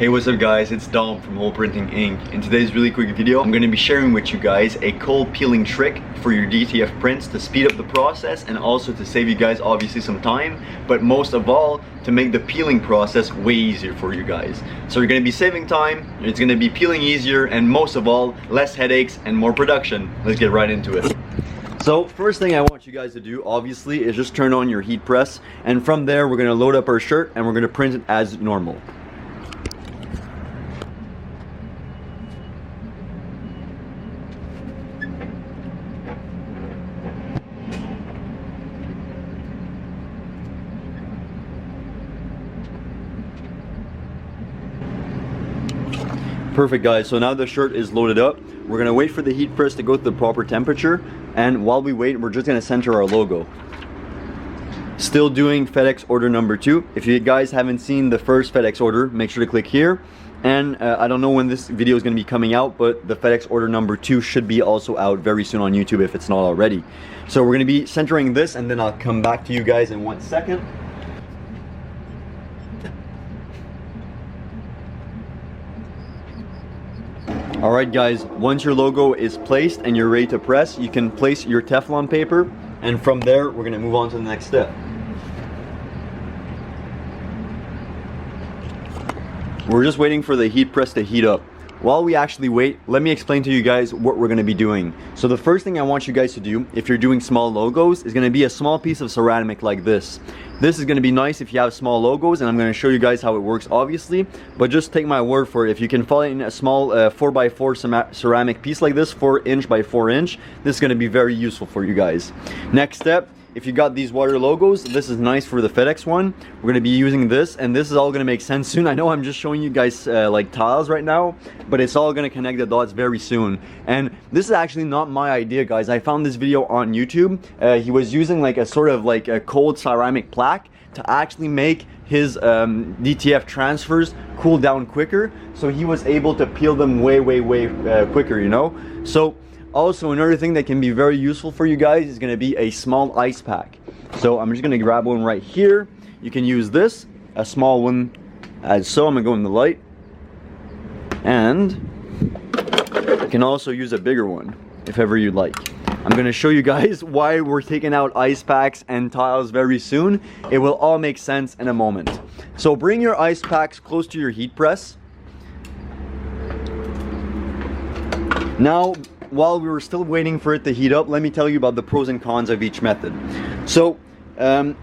Hey, what's up guys, it's Dom from Hole Printing Inc. In today's really quick video, I'm going to be sharing with you guys a cold peeling trick for your DTF prints to speed up the process and also to save you guys obviously some time, but most of all, to make the peeling process way easier for you guys. So you're going to be saving time, it's going to be peeling easier, and most of all, less headaches and more production. Let's get right into it. So first thing I want you guys to do obviously is just turn on your heat press, and from there we're going to load up our shirt and we're going to print it as normal. Perfect guys, so now the shirt is loaded up. We're gonna wait for the heat press to go to the proper temperature, and while we wait, we're just gonna center our logo. Still doing FedEx order number 2. If you guys haven't seen the first FedEx order, make sure to click here. And I don't know when this video is gonna be coming out, but the FedEx order number 2 should be also out very soon on YouTube if it's not already. So we're gonna be centering this, and then I'll come back to you guys in 1 second. Alright guys, once your logo is placed and you're ready to press, you can place your Teflon paper, and from there we're going to move on to the next step. We're just waiting for the heat press to heat up. While we actually wait, let me explain to you guys what we're going to be doing. So the first thing I want you guys to do, if you're doing small logos, is going to be a small piece of ceramic like this. This is going to be nice if you have small logos, and I'm going to show you guys how it works obviously, but just take my word for it. If you can find a small 4x4 ceramic piece like this, 4" by 4". This is going to be very useful for you guys. Next step, if you got these water logos, this is nice for the FedEx one. We're going to be using this, and this is all going to make sense soon. I know I'm just showing you guys like tiles right now, but it's all going to connect the dots very soon. And this is actually not my idea, guys. I found this video on YouTube. He was using like a sort of like a cold ceramic plaque to actually make his DTF transfers cool down quicker, so he was able to peel them way quicker, you know. So also, another thing that can be very useful for you guys is going to be a small ice pack. So I'm just going to grab one right here. You can use this, a small one as so. I'm going to go in the light. And you can also use a bigger one if ever you'd like. I'm going to show you guys why we're taking out ice packs and tiles very soon. It will all make sense in a moment. So bring your ice packs close to your heat press. Now, while we were still waiting for it to heat up, let me tell you about the pros and cons of each method. So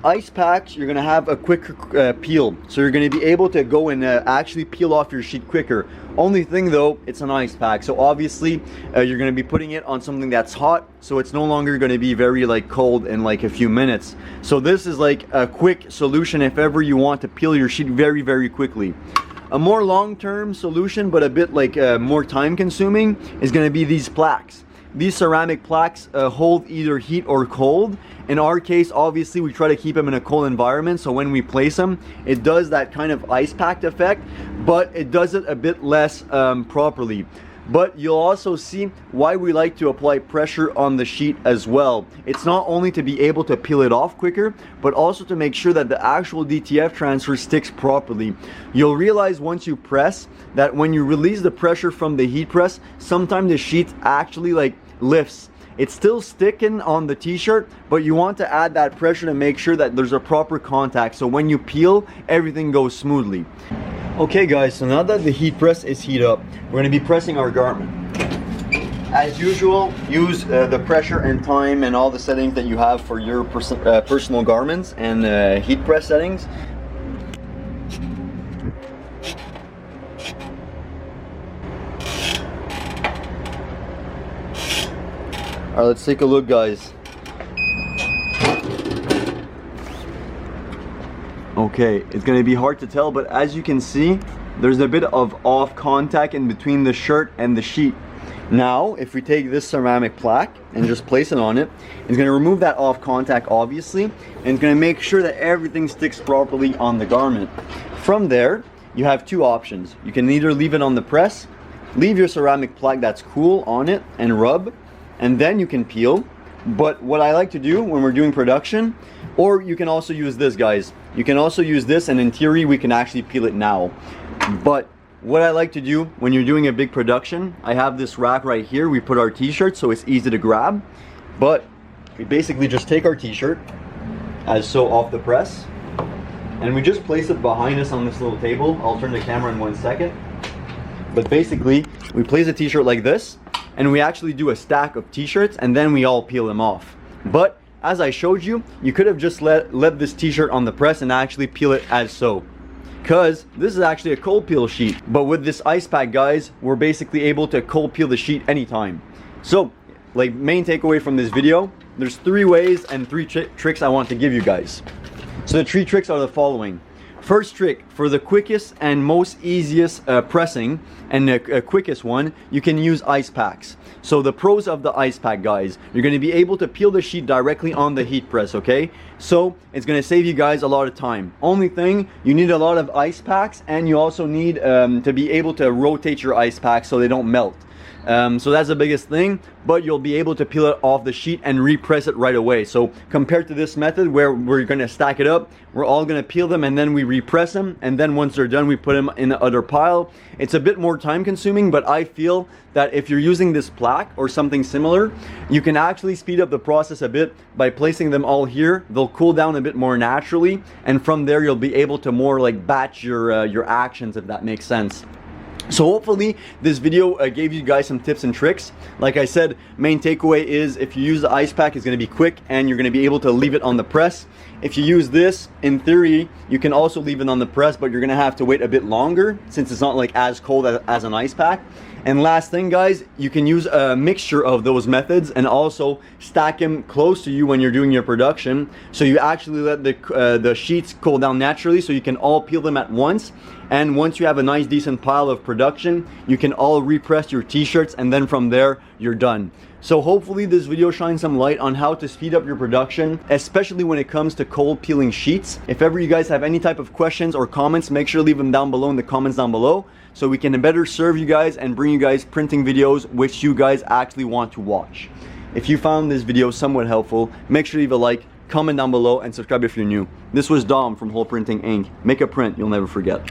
ice packs, you're going to have a quicker peel, so you're going to be able to go and actually peel off your sheet quicker. Only thing though, it's an ice pack, so obviously you're going to be putting it on something that's hot, so it's no longer going to be very like cold in like a few minutes. So this is like a quick solution if ever you want to peel your sheet very quickly. A more long-term solution, but a bit like more time-consuming, is going to be these plaques. These ceramic plaques hold either heat or cold. In our case, obviously, we try to keep them in a cold environment, so when we place them, it does that kind of ice packed effect, but it does it a bit less properly. But you'll also see why we like to apply pressure on the sheet as well. It's not only to be able to peel it off quicker, but also to make sure that the actual DTF transfer sticks properly. You'll realize once you press that when you release the pressure from the heat press, sometimes the sheet actually like lifts. It's still sticking on the t-shirt, but you want to add that pressure to make sure that there's a proper contact, so when you peel, everything goes smoothly. Okay guys, so now that the heat press is heat up, we're going to be pressing our garment. As usual, use the pressure and time and all the settings that you have for your personal garments and heat press settings. Alright, let's take a look guys. Okay, it's going to be hard to tell, but as you can see, there's a bit of off contact in between the shirt and the sheet. Now, if we take this ceramic plaque and just place it on it, it's going to remove that off contact obviously, and it's going to make sure that everything sticks properly on the garment. From there, you have two options. You can either leave it on the press, leave your ceramic plaque that's cool on it and rub, and then you can peel. But what I like to do when we're doing production, or you can also use this guys, you can also use this, and in theory we can actually peel it now. But what I like to do when you're doing a big production, I have this rack right here. We put our t-shirts so it's easy to grab. But we basically just take our t-shirt as so off the press, and we just place it behind us on this little table. I'll turn the camera in 1 second. But basically, we place a t-shirt like this, and we actually do a stack of t-shirts, and then we all peel them off. But as I showed you, you could have just let this t-shirt on the press and actually peel it as so. Because this is actually a cold peel sheet. But with this ice pack, guys, we're basically able to cold peel the sheet anytime. So, like, main takeaway from this video, there's 3 ways and 3 tricks I want to give you guys. So the 3 tricks are the following. First trick, for the quickest and most easiest pressing, and the quickest one, you can use ice packs. So the pros of the ice pack, guys, you're going to be able to peel the sheet directly on the heat press, okay? So it's going to save you guys a lot of time. Only thing, you need a lot of ice packs, and you also need to be able to rotate your ice packs so they don't melt. So that's the biggest thing, but you'll be able to peel it off the sheet and repress it right away. So compared to this method where we're going to stack it up, we're all going to peel them and then we repress them, and then once they're done we put them in the other pile. It's a bit more time consuming, but I feel that if you're using this plaque or something similar, you can actually speed up the process a bit by placing them all here. They'll cool down a bit more naturally, and from there you'll be able to more like batch your actions, if that makes sense. So hopefully this video gave you guys some tips and tricks. Like I said, main takeaway is if you use the ice pack, it's going to be quick and you're going to be able to leave it on the press. If you use this, in theory, you can also leave it on the press, but you're going to have to wait a bit longer since it's not like as cold as an ice pack. And last thing, guys, you can use a mixture of those methods and also stack them close to you when you're doing your production, so you actually let the sheets cool down naturally so you can all peel them at once. And once you have a nice decent pile of production, you can all repress your t-shirts, and then from there you're done. So hopefully this video shines some light on how to speed up your production, especially when it comes to cold peeling sheets. If ever you guys have any type of questions or comments, make sure to leave them down below in the comments down below, so we can better serve you guys and bring you guys printing videos which you guys actually want to watch. If you found this video somewhat helpful, make sure to leave a like, comment down below, and subscribe if you're new. This was Dom from Whole Printing Inc. Make a print you'll never forget.